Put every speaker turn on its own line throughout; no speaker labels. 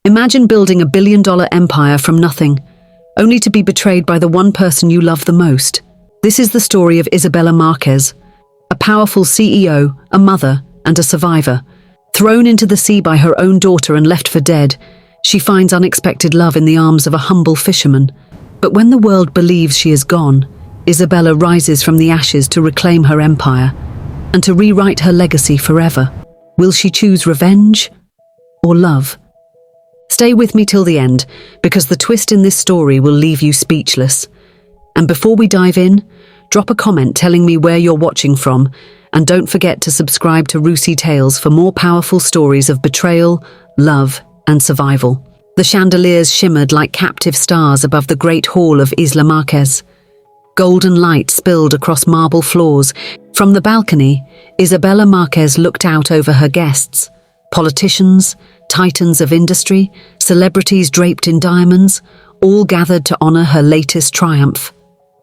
Imagine building a billion-dollar empire from nothing, only to be betrayed by the one person you love the most. This is the story of Isabella Márquez, a powerful CEO, a mother, and a survivor. Thrown into the sea by her own daughter and left for dead, she finds unexpected love in the arms of a humble fisherman. But when the world believes she is gone, Isabella rises from the ashes to reclaim her empire and to rewrite her legacy forever. Will she choose revenge or love? Stay with me till the end, because the twist in this story will leave you speechless. And before we dive in, drop a comment telling me where you're watching from, and don't forget to subscribe to RuceyTales for more powerful stories of betrayal, love, and survival. The chandeliers shimmered like captive stars above the great hall of Isla Márquez. Golden light spilled across marble floors. From the balcony, Isabella Márquez looked out over her guests. Politicians, titans of industry, celebrities draped in diamonds, all gathered to honor her latest triumph.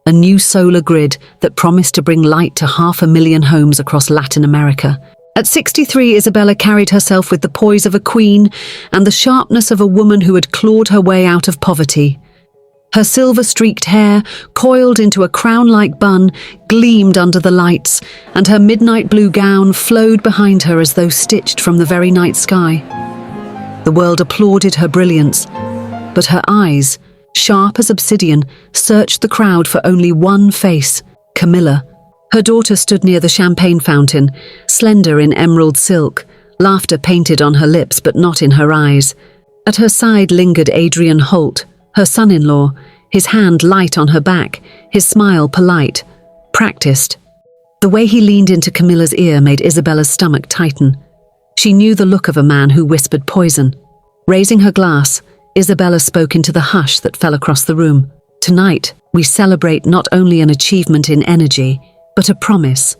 A new solar grid that promised to bring light to 500,000 homes across Latin America. At 63, Isabella carried herself with the poise of a queen and the sharpness of a woman who had clawed her way out of poverty. Her silver-streaked hair, coiled into a crown-like bun, gleamed under the lights, and her midnight blue gown flowed behind her as though stitched from the very night sky. The world applauded her brilliance, but her eyes, sharp as obsidian, searched the crowd for only one face, Camilla. Her daughter stood near the champagne fountain, slender in emerald silk, laughter painted on her lips but not in her eyes. At her side lingered Adrian Holt, her son-in-law, his hand light on her back, his smile polite, practiced. The way he leaned into Camilla's ear made Isabella's stomach tighten. She knew the look of a man who whispered poison. Raising her glass, Isabella spoke into the hush that fell across the room. Tonight, we celebrate not only an achievement in energy, but a promise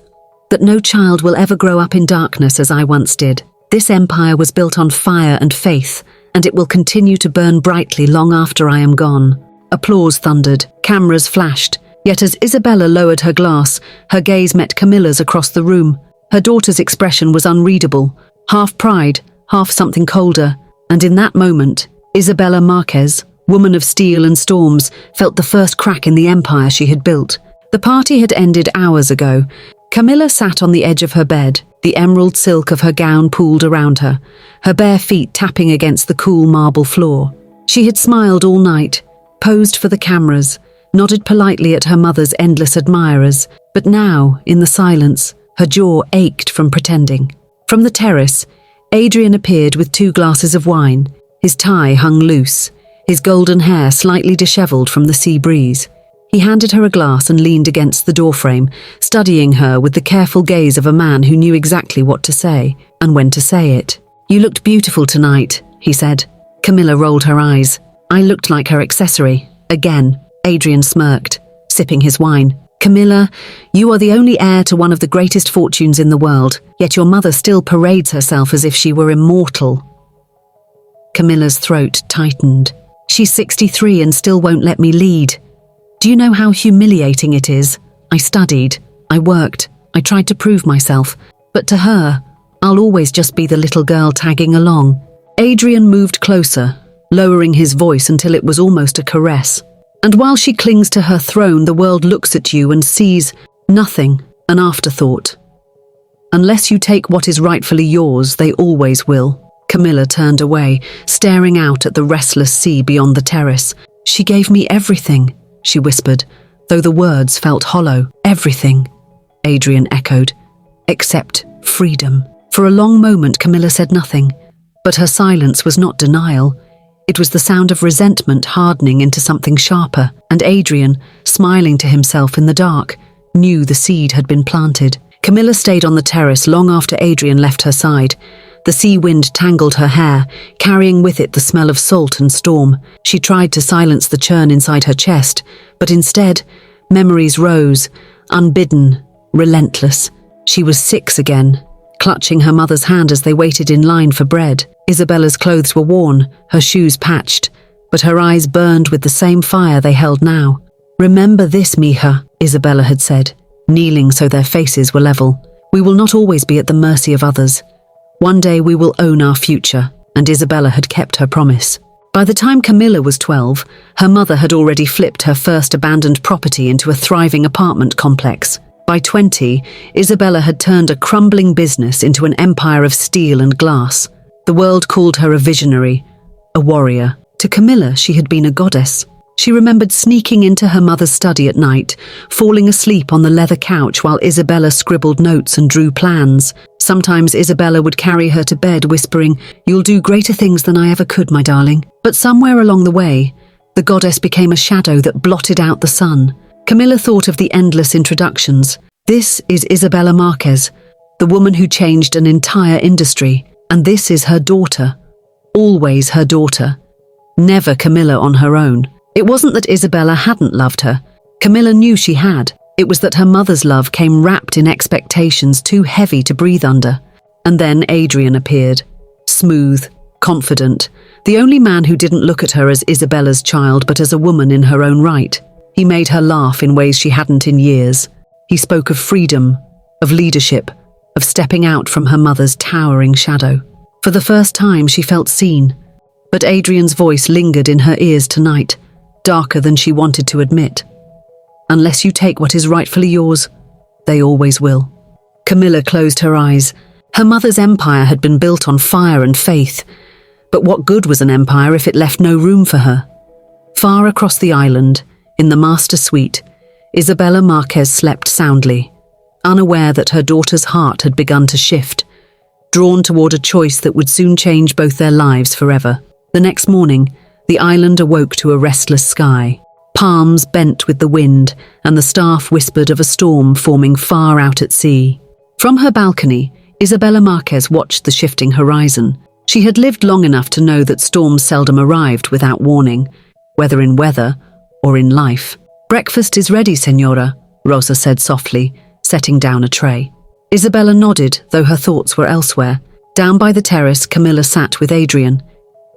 that no child will ever grow up in darkness as I once did. This empire was built on fire and faith, and it will continue to burn brightly long after I am gone. Applause thundered, cameras flashed, yet as Isabella lowered her glass, her gaze met Camilla's across the room. Her daughter's expression was unreadable, half pride, half something colder, and in that moment, Isabella Márquez, woman of steel and storms, felt the first crack in the empire she had built. The party had ended hours ago. Camilla sat on the edge of her bed, the emerald silk of her gown pooled around her, her bare feet tapping against the cool marble floor. She had smiled all night, posed for the cameras, nodded politely at her mother's endless admirers, but now, in the silence, her jaw ached from pretending. From the terrace, Adrian appeared with 2 glasses of wine. His tie hung loose, his golden hair slightly disheveled from the sea breeze. He handed her a glass and leaned against the doorframe, studying her with the careful gaze of a man who knew exactly what to say and when to say it. "You looked beautiful tonight," he said. Camilla rolled her eyes. "I looked like her accessory." Again, Adrian smirked, sipping his wine. "Camilla, you are the only heir to one of the greatest fortunes in the world, yet your mother still parades herself as if she were immortal." Camilla's throat tightened. "She's 63 and still won't let me lead. Do you know how humiliating it is? I studied, I worked, I tried to prove myself, but to her, I'll always just be the little girl tagging along." Adrian moved closer, lowering his voice until it was almost a caress. "And while she clings to her throne, the world looks at you and sees nothing, an afterthought. Unless you take what is rightfully yours, they always will." Camilla turned away, staring out at the restless sea beyond the terrace. "She gave me everything," she whispered, though the words felt hollow. "Everything," Adrian echoed, "except freedom." For a long moment, Camilla said nothing, but her silence was not denial. It was the sound of resentment hardening into something sharper, and Adrian, smiling to himself in the dark, knew the seed had been planted. Camilla stayed on the terrace long after Adrian left her side. The sea wind tangled her hair, carrying with it the smell of salt and storm. She tried to silence the churn inside her chest, but instead, memories rose, unbidden, relentless. She was 6 again, clutching her mother's hand as they waited in line for bread. Isabella's clothes were worn, her shoes patched, but her eyes burned with the same fire they held now. "Remember this, mija," Isabella had said, kneeling so their faces were level. "We will not always be at the mercy of others. One day we will own our future." and Isabella had kept her promise. By the time Camilla was 12, her mother had already flipped her first abandoned property into a thriving apartment complex. By 20, Isabella had turned a crumbling business into an empire of steel and glass. The world called her a visionary, a warrior. To Camilla, she had been a goddess. She remembered sneaking into her mother's study at night, falling asleep on the leather couch while Isabella scribbled notes and drew plans. Sometimes Isabella would carry her to bed, whispering, "You'll do greater things than I ever could, my darling." But somewhere along the way, the goddess became a shadow that blotted out the sun. Camilla thought of the endless introductions. This is Isabella Márquez, the woman who changed an entire industry. And this is her daughter. Always her daughter. Never Camilla on her own. It wasn't that Isabella hadn't loved her. Camilla knew she had. It was that her mother's love came wrapped in expectations too heavy to breathe under. And then Adrian appeared. Smooth, confident. The only man who didn't look at her as Isabella's child but as a woman in her own right. He made her laugh in ways she hadn't in years. He spoke of freedom, of leadership, of stepping out from her mother's towering shadow. For the first time, she felt seen. But Adrian's voice lingered in her ears tonight, darker than she wanted to admit. Unless you take what is rightfully yours, they always will. Camilla closed her eyes. Her mother's empire had been built on fire and faith. But what good was an empire if it left no room for her? Far across the island, in the master suite, Isabella Márquez slept soundly, unaware that her daughter's heart had begun to shift, drawn toward a choice that would soon change both their lives forever. The next morning, the island awoke to a restless sky. Palms bent with the wind, and the staff whispered of a storm forming far out at sea. From her balcony, Isabella Márquez watched the shifting horizon. She had lived long enough to know that storms seldom arrived without warning, whether in weather or in life. "Breakfast is ready, Señora," Rosa said softly, setting down a tray. Isabella nodded, though her thoughts were elsewhere. Down by the terrace, Camilla sat with Adrian.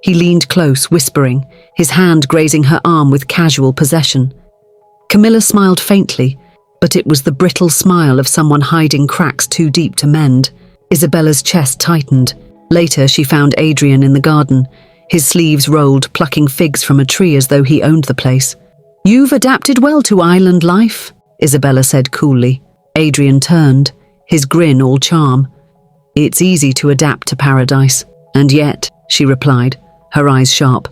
He leaned close, whispering, his hand grazing her arm with casual possession. Camilla smiled faintly, but it was the brittle smile of someone hiding cracks too deep to mend. Isabella's chest tightened. Later, she found Adrian in the garden, his sleeves rolled, plucking figs from a tree as though he owned the place. "You've adapted well to island life," Isabella said coolly. Adrian turned, his grin all charm. "It's easy to adapt to paradise." "And yet," she replied, her eyes sharp,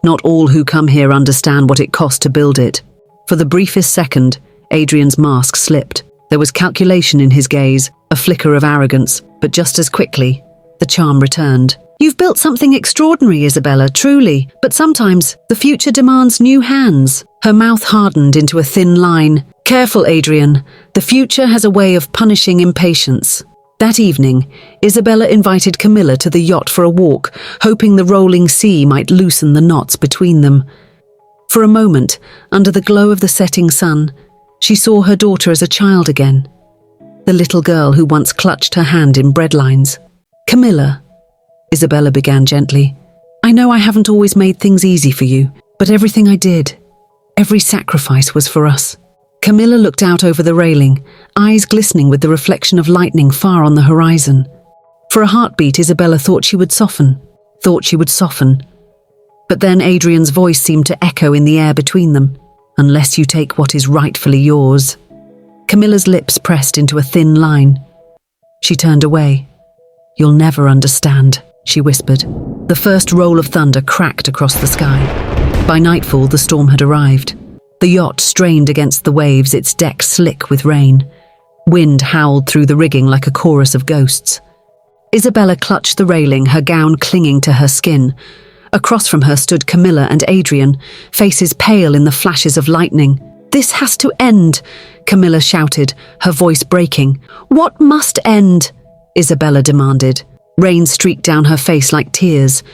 "not all who come here understand what it cost to build it." For the briefest second, Adrian's mask slipped. There was calculation in his gaze, a flicker of arrogance, but just as quickly, the charm returned. "You've built something extraordinary, Isabella, truly, but sometimes the future demands new hands." Her mouth hardened into a thin line. "Careful, Adrian. The future has a way of punishing impatience." That evening, Isabella invited Camilla to the yacht for a walk, hoping the rolling sea might loosen the knots between them. For a moment, under the glow of the setting sun, she saw her daughter as a child again, the little girl who once clutched her hand in breadlines. "Camilla," Isabella began gently, "I know I haven't always made things easy for you, but everything I did, every sacrifice was for us." Camilla looked out over the railing, eyes glistening with the reflection of lightning far on the horizon. For a heartbeat, Isabella thought she would soften. But then Adrian's voice seemed to echo in the air between them. "Unless you take what is rightfully yours." Camilla's lips pressed into a thin line. She turned away. "You'll never understand," she whispered. The first roll of thunder cracked across the sky. By nightfall, the storm had arrived. The yacht strained against the waves, its deck slick with rain. Wind howled through the rigging like a chorus of ghosts. Isabella clutched the railing, her gown clinging to her skin. Across from her stood Camilla and Adrian, faces pale in the flashes of lightning. "This has to end," Camilla shouted, her voice breaking. "What must end?" Isabella demanded. Rain streaked down her face like tears,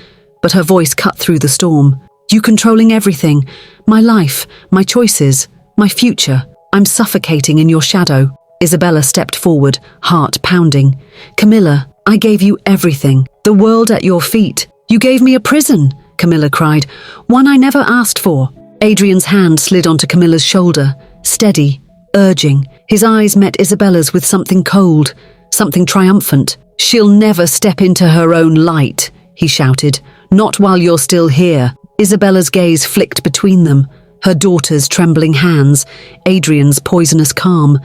but her voice cut through the storm. "You controlling everything. My life, my choices, my future. I'm suffocating in your shadow." Isabella stepped forward, heart pounding. "Camilla, I gave you everything. The world at your feet. You gave me a prison," Camilla cried. "One I never asked for." Adrian's hand slid onto Camilla's shoulder, steady, urging. His eyes met Isabella's with something cold, something triumphant. "She'll never step into her own light," he shouted. "Not while you're still here." Isabella's gaze flicked between them, her daughter's trembling hands, Adrian's poisonous calm.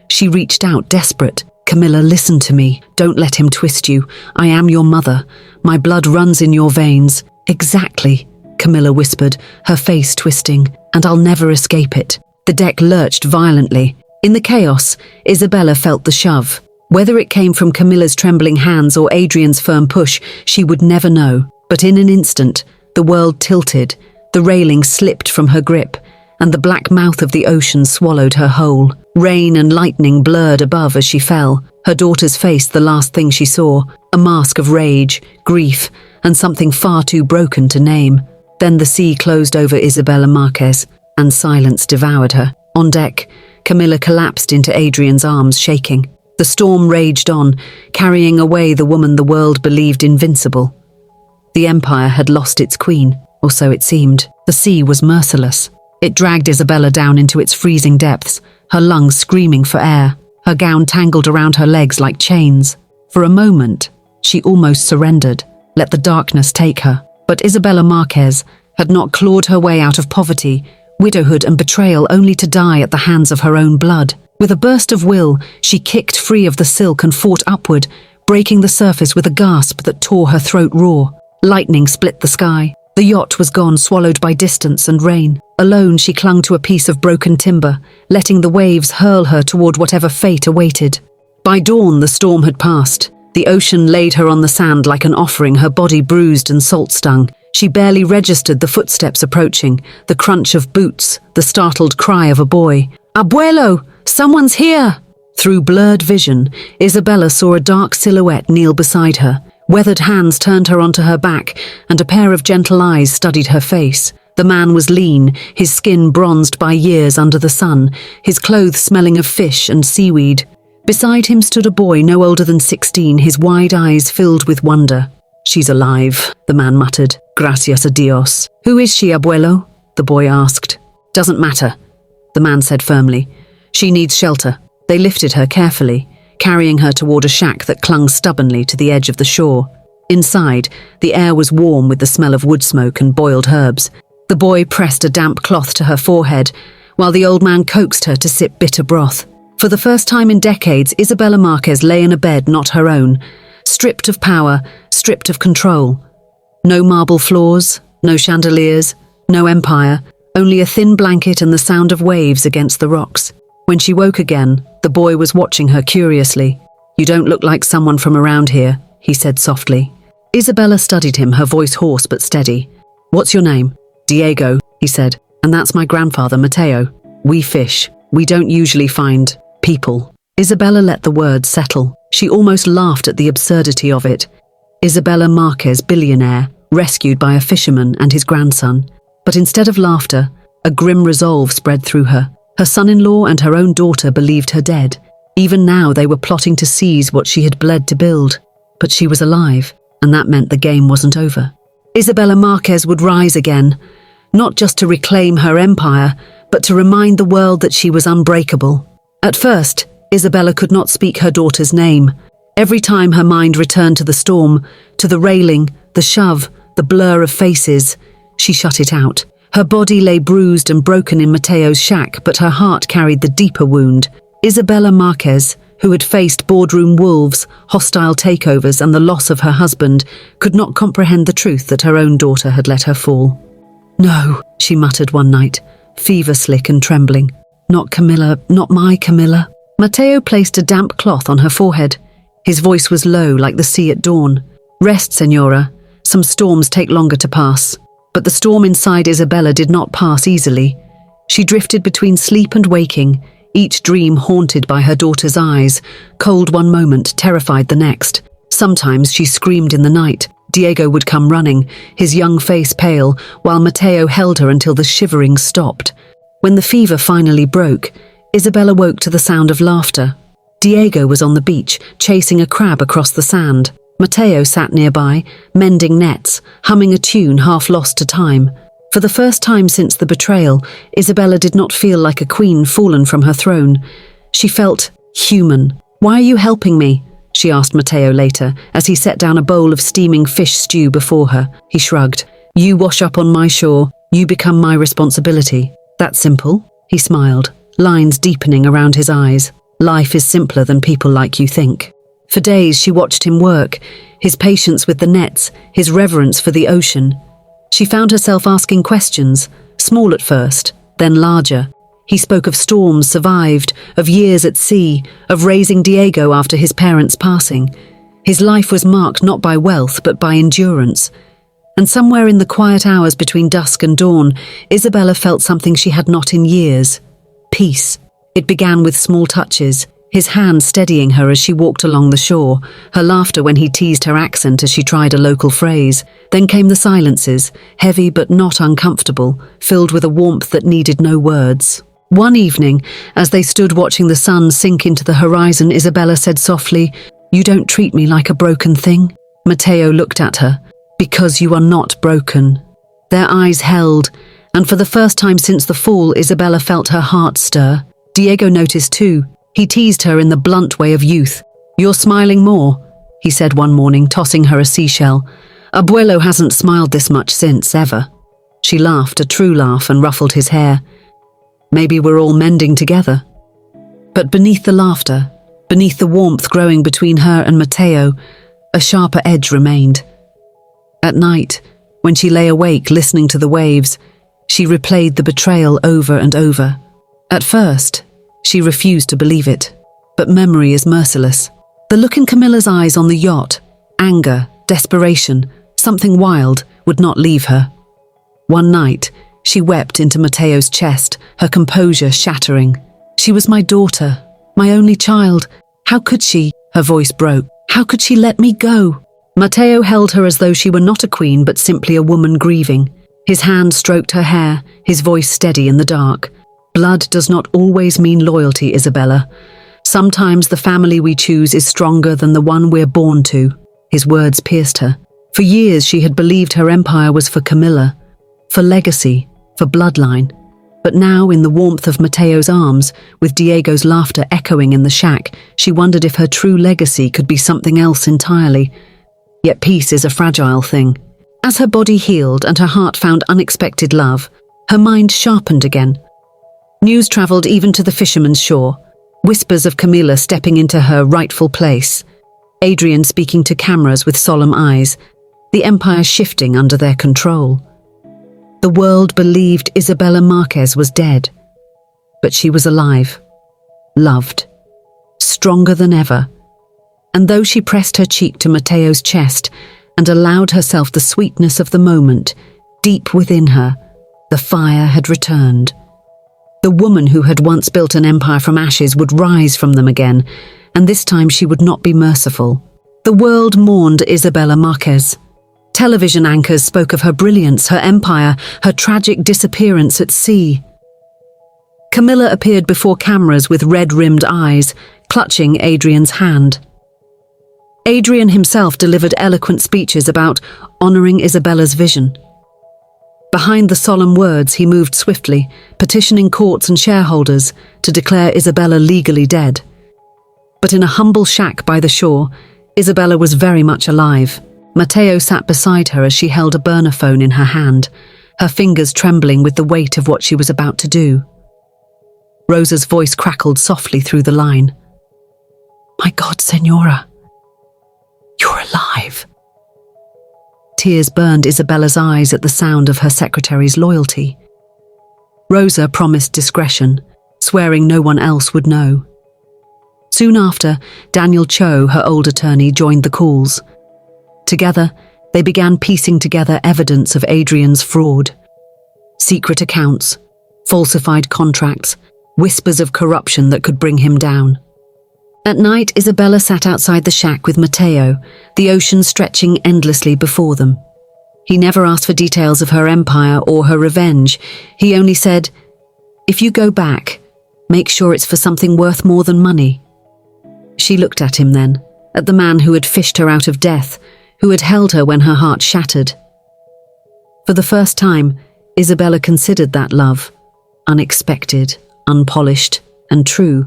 She reached out, desperate. "Camilla, listen to me. Don't let him twist you. I am your mother. My blood runs in your veins." "Exactly," Camilla whispered, her face twisting. "And I'll never escape it." The deck lurched violently. In the chaos, Isabella felt the shove. Whether it came from Camilla's trembling hands or Adrian's firm push, she would never know. But in an instant, the world tilted, the railing slipped from her grip, and the black mouth of the ocean swallowed her whole. Rain and lightning blurred above as she fell, her daughter's face the last thing she saw, a mask of rage, grief, and something far too broken to name. Then the sea closed over Isabella Márquez, and silence devoured her. On deck, Camilla collapsed into Adrian's arms, shaking. The storm raged on, carrying away the woman the world believed invincible. The empire had lost its queen, or so it seemed. The sea was merciless. It dragged Isabella down into its freezing depths, her lungs screaming for air, her gown tangled around her legs like chains. For a moment, she almost surrendered, let the darkness take her. But Isabella Márquez had not clawed her way out of poverty, widowhood and betrayal only to die at the hands of her own blood. With a burst of will, she kicked free of the silk and fought upward, breaking the surface with a gasp that tore her throat raw. Lightning split the sky. The yacht was gone, swallowed by distance and rain. Alone, she clung to a piece of broken timber, letting the waves hurl her toward whatever fate awaited. By dawn, the storm had passed. The ocean laid her on the sand like an offering, her body bruised and salt-stung. She barely registered the footsteps approaching, the crunch of boots, the startled cry of a boy. "Abuelo! Someone's here!" Through blurred vision, Isabella saw a dark silhouette kneel beside her. Weathered hands turned her onto her back, and a pair of gentle eyes studied her face. The man was lean, his skin bronzed by years under the sun, his clothes smelling of fish and seaweed. Beside him stood a boy no older than 16, his wide eyes filled with wonder. "She's alive," the man muttered. "Gracias a Dios." "Who is she, abuelo?" the boy asked. "Doesn't matter," the man said firmly. "She needs shelter." They lifted her carefully, carrying her toward a shack that clung stubbornly to the edge of the shore. Inside, the air was warm with the smell of wood smoke and boiled herbs. The boy pressed a damp cloth to her forehead, while the old man coaxed her to sip bitter broth. For the first time in decades, Isabella Márquez lay in a bed not her own, stripped of power, stripped of control. No marble floors, no chandeliers, no empire, only a thin blanket and the sound of waves against the rocks. When she woke again, the boy was watching her curiously. "You don't look like someone from around here," he said softly. Isabella studied him, her voice hoarse but steady. "What's your name?" "Diego," he said. "And that's my grandfather, Mateo. We fish. We don't usually find people." Isabella let the words settle. She almost laughed at the absurdity of it. Isabella Márquez, billionaire, rescued by a fisherman and his grandson. But instead of laughter, a grim resolve spread through her. Her son-in-law and her own daughter believed her dead. Even now they were plotting to seize what she had bled to build. But she was alive, and that meant the game wasn't over. Isabella Márquez would rise again, not just to reclaim her empire, but to remind the world that she was unbreakable. At first, Isabella could not speak her daughter's name. Every time her mind returned to the storm, to the railing, the shove, the blur of faces, she shut it out. Her body lay bruised and broken in Mateo's shack, but her heart carried the deeper wound. Isabella Márquez, who had faced boardroom wolves, hostile takeovers, and the loss of her husband, could not comprehend the truth that her own daughter had let her fall. "No," she muttered one night, fever-slick and trembling. "Not Camilla, not my Camilla." Mateo placed a damp cloth on her forehead. His voice was low, like the sea at dawn. "Rest, Señora. Some storms take longer to pass." But the storm inside Isabella did not pass easily. She drifted between sleep and waking, each dream haunted by her daughter's eyes, cold one moment, terrified the next. Sometimes she screamed in the night. Diego would come running, his young face pale, while Mateo held her until the shivering stopped. When the fever finally broke, Isabella woke to the sound of laughter. Diego was on the beach, chasing a crab across the sand. Mateo sat nearby, mending nets, humming a tune half lost to time. For the first time since the betrayal, Isabella did not feel like a queen fallen from her throne. She felt human. "Why are you helping me?" she asked Matteo later, as he set down a bowl of steaming fish stew before her. He shrugged. You wash up on my shore, you become my responsibility. That simple? He smiled, lines deepening around his eyes. Life is simpler than people like you think. For days she watched him work, his patience with the nets, his reverence for the ocean. She found herself asking questions, small at first, then larger. He spoke of storms survived, of years at sea, of raising Diego after his parents' passing. His life was marked not by wealth but by endurance. And somewhere in the quiet hours between dusk and dawn, Isabella felt something she had not in years. Peace. It began with small touches, his hand steadying her as she walked along the shore, her laughter when he teased her accent as she tried a local phrase. Then came the silences, heavy but not uncomfortable, filled with a warmth that needed no words. One evening, as they stood watching the sun sink into the horizon, Isabella said softly, "You don't treat me like a broken thing." Matteo looked at her. "Because you are not broken." Their eyes held, and for the first time since the fall, Isabella felt her heart stir. Diego noticed too. He teased her in the blunt way of youth. "You're smiling more," he said one morning, tossing her a seashell. "Abuelo hasn't smiled this much since, ever." She laughed, a true laugh, and ruffled his hair. "Maybe we're all mending together." But beneath the laughter, beneath the warmth growing between her and Matteo, a sharper edge remained. At night, when she lay awake listening to the waves, she replayed the betrayal over and over. At first, she refused to believe it, but memory is merciless. The look in Camilla's eyes on the yacht, anger, desperation, something wild, would not leave her. One night, she wept into Matteo's chest, her composure shattering. "She was my daughter, my only child. How could she?" Her voice broke. "How could she let me go?" Matteo held her as though she were not a queen but simply a woman grieving. His hand stroked her hair, his voice steady in the dark. "Blood does not always mean loyalty, Isabella. Sometimes the family we choose is stronger than the one we're born to." His words pierced her. For years she had believed her empire was for Camilla, for legacy, for bloodline. But now, in the warmth of Matteo's arms, with Diego's laughter echoing in the shack, she wondered if her true legacy could be something else entirely. Yet peace is a fragile thing. As her body healed and her heart found unexpected love, her mind sharpened again. News travelled even to the fisherman's shore. Whispers of Camilla stepping into her rightful place. Adrian speaking to cameras with solemn eyes. The empire shifting under their control. The world believed Isabella Márquez was dead. But she was alive. Loved. Stronger than ever. And though she pressed her cheek to Matteo's chest and allowed herself the sweetness of the moment, deep within her, the fire had returned. The woman who had once built an empire from ashes would rise from them again, and this time she would not be merciful. The world mourned Isabella Márquez. Television anchors spoke of her brilliance, her empire, her tragic disappearance at sea. Camilla appeared before cameras with red-rimmed eyes, clutching Adrian's hand. Adrian himself delivered eloquent speeches about honouring Isabella's vision. Behind the solemn words, he moved swiftly, petitioning courts and shareholders to declare Isabella legally dead. But in a humble shack by the shore, Isabella was very much alive. Matteo sat beside her as she held a burner phone in her hand, her fingers trembling with the weight of what she was about to do. Rosa's voice crackled softly through the line. "My God, Senora, you're alive." Tears burned Isabella's eyes at the sound of her secretary's loyalty. Rosa promised discretion, swearing no one else would know. Soon after, Daniel Cho, her old attorney, joined the calls. Together, they began piecing together evidence of Adrian's fraud. Secret accounts, falsified contracts, whispers of corruption that could bring him down. At night, Isabella sat outside the shack with Matteo, the ocean stretching endlessly before them. He never asked for details of her empire or her revenge. He only said, "If you go back, make sure it's for something worth more than money." She looked at him then, at the man who had fished her out of death, who had held her when her heart shattered. For the first time, Isabella considered that love, unexpected, unpolished, and true,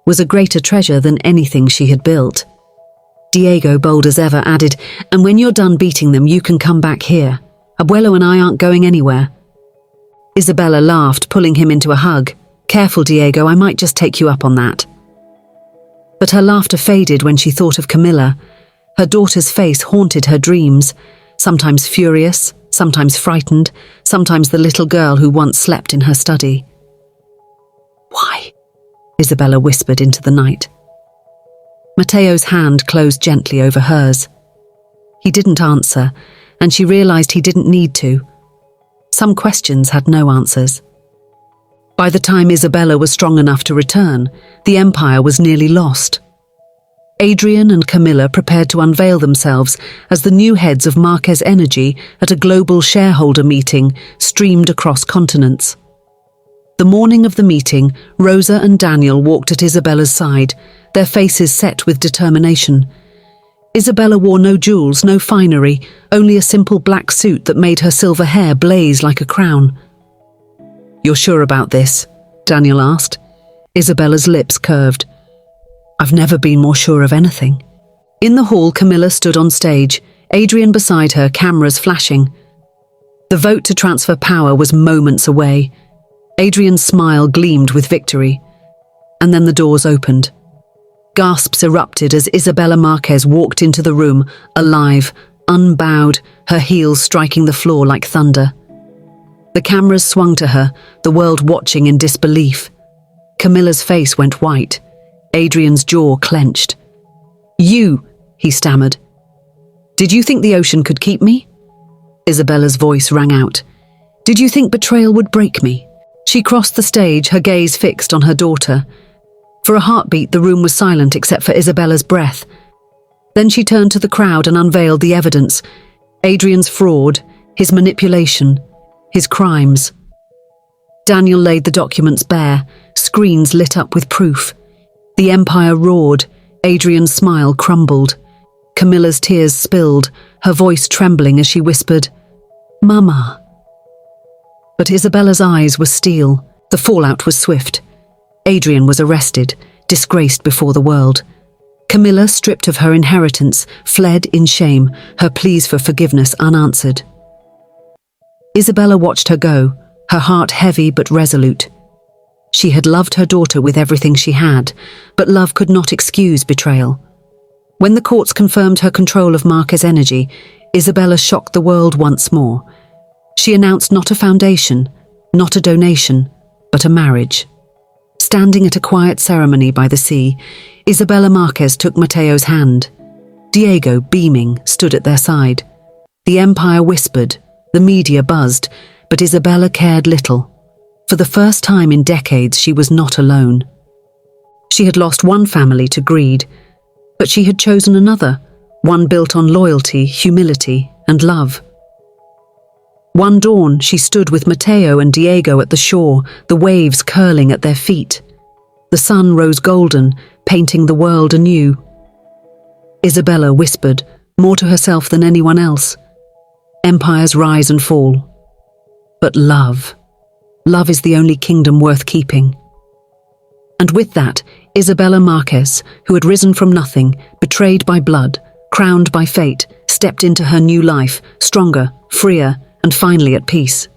was a greater treasure than anything she had built. Diego, bold as ever, added, "And when you're done beating them, you can come back here. Abuelo and I aren't going anywhere." Isabella laughed, pulling him into a hug. "Careful, Diego, I might just take you up on that." But her laughter faded when she thought of Camilla. Her daughter's face haunted her dreams, sometimes furious, sometimes frightened, sometimes the little girl who once slept in her study. "Why?" Isabella whispered into the night. Mateo's hand closed gently over hers. He didn't answer, and she realized he didn't need to. Some questions had no answers. By the time Isabella was strong enough to return, the empire was nearly lost. Adrian and Camilla prepared to unveil themselves as the new heads of Márquez Energy at a global shareholder meeting streamed across continents. The morning of the meeting, Rosa and Daniel walked at Isabella's side, their faces set with determination. Isabella wore no jewels, no finery, only a simple black suit that made her silver hair blaze like a crown. "You're sure about this?" Daniel asked. Isabella's lips curved. "I've never been more sure of anything." In the hall, Camilla stood on stage, Adrian beside her, cameras flashing. The vote to transfer power was moments away. Adrian's smile gleamed with victory. And then the doors opened. Gasps erupted as Isabella Márquez walked into the room, alive, unbowed, her heels striking the floor like thunder. The cameras swung to her, the world watching in disbelief. Camilla's face went white. Adrian's jaw clenched. "You," he stammered. "Did you think the ocean could keep me?" Isabella's voice rang out. "Did you think betrayal would break me?" She crossed the stage, her gaze fixed on her daughter. For a heartbeat, the room was silent except for Isabella's breath. Then she turned to the crowd and unveiled the evidence. Adrian's fraud, his manipulation, his crimes. Daniel laid the documents bare, screens lit up with proof. The empire roared, Adrian's smile crumbled. Camilla's tears spilled, her voice trembling as she whispered, "Mama." But Isabella's eyes were steel. The fallout was swift. Adrian was arrested, disgraced before the world. Camilla, stripped of her inheritance, fled in shame, her pleas for forgiveness unanswered. Isabella watched her go, her heart heavy but resolute. She had loved her daughter with everything she had, but love could not excuse betrayal. When the courts confirmed her control of Márquez Energy, Isabella shocked the world once more. She announced not a foundation, not a donation, but a marriage. Standing at a quiet ceremony by the sea, Isabella Márquez took Mateo's hand. Diego, beaming, stood at their side. The empire whispered, the media buzzed, but Isabella cared little. For the first time in decades, she was not alone. She had lost one family to greed, but she had chosen another, one built on loyalty, humility, and love. One dawn, she stood with Mateo and Diego at the shore, the waves curling at their feet. The sun rose golden, painting the world anew. Isabella whispered, more to herself than anyone else, "Empires rise and fall. But love is the only kingdom worth keeping." And with that, Isabella Márquez, who had risen from nothing, betrayed by blood, crowned by fate, stepped into her new life, stronger, freer, and finally at peace.